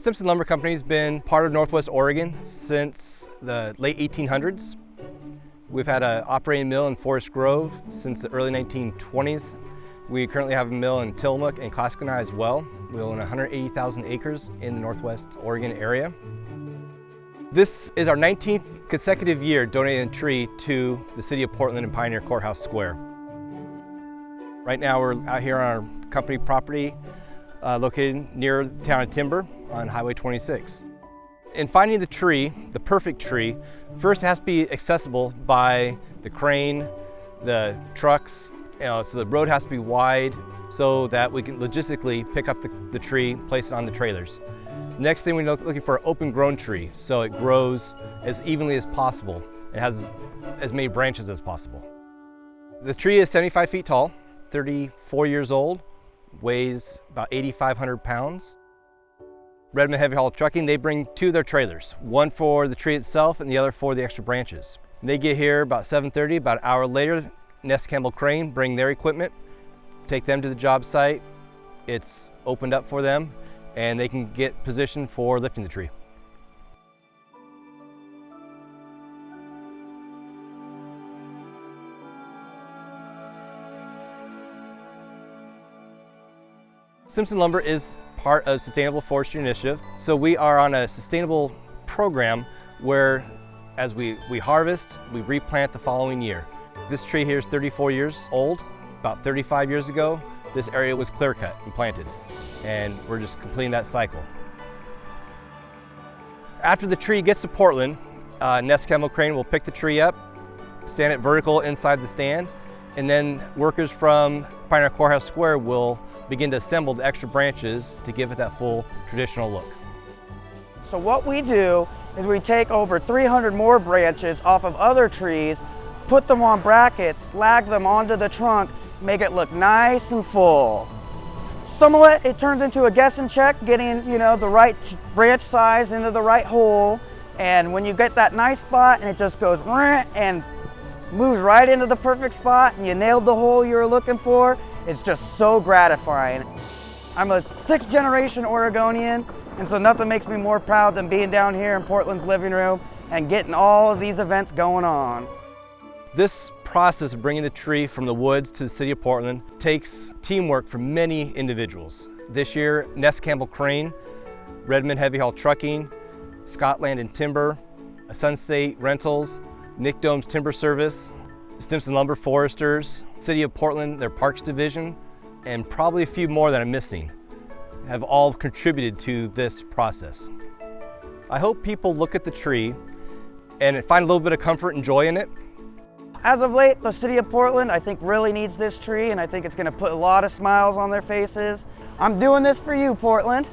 Stimson Lumber Company has been part of Northwest Oregon since the late 1800s. We've had an operating mill in Forest Grove since the early 1920s. We currently have a mill in Tillamook and Claskina as well. We own 180,000 acres in the Northwest Oregon area. This is our 19th consecutive year donating a tree to the City of Portland and Pioneer Courthouse Square. Right now we're out here on our company property located near the town of Timber on Highway 26. In finding the tree, the perfect tree, first it has to be accessible by the crane, the trucks, so the road has to be wide so that we can logistically pick up the tree, place it on the trailers. Next thing, we're looking for an open grown tree, so it grows as evenly as possible. It has as many branches as possible. The tree is 75 feet tall, 34 years old, weighs about 8,500 pounds. Redmond Heavy Hauling Trucking, they bring two of their trailers, one for the tree itself and the other for the extra branches. They get here about 7:30, about an hour later, NessCampbell Crane bring their equipment, take them to the job site. It's opened up for them and they can get positioned for lifting the tree. Stimson Lumber is part of Sustainable Forestry Initiative. So we are on a sustainable program where as we harvest, we replant the following year. This tree here is 34 years old. About 35 years ago, this area was clear cut and planted, and we're just completing that cycle. After the tree gets to Portland, NessCampbell Crane will pick the tree up, stand it vertical inside the stand, and then workers from Pioneer Courthouse Square will begin to assemble the extra branches to give it that full traditional look. So what we do is we take over 300 more branches off of other trees, put them on brackets, lag them onto the trunk, make it look nice and full. Somewhat it turns into a guess and check, getting the right branch size into the right hole, and when you get that nice spot and it just goes and moves right into the perfect spot and you nailed the hole you were looking for, it's just so gratifying. I'm a 6th generation Oregonian, and so nothing makes me more proud than being down here in Portland's living room and getting all of these events going on. This process of bringing the tree from the woods to the City of Portland takes teamwork from many individuals. This year, NessCampbell Crane, Redmond Heavy Hauling Trucking, Scotland and Timber, Sun State Rentals, Nick Dome's Timber Service, Stimson Lumber Foresters, City of Portland, their Parks Division, and probably a few more that I'm missing, have all contributed to this process. I hope people look at the tree and find a little bit of comfort and joy in it. As of late, the City of Portland, I think, really needs this tree, and I think it's going to put a lot of smiles on their faces. I'm doing this for you, Portland.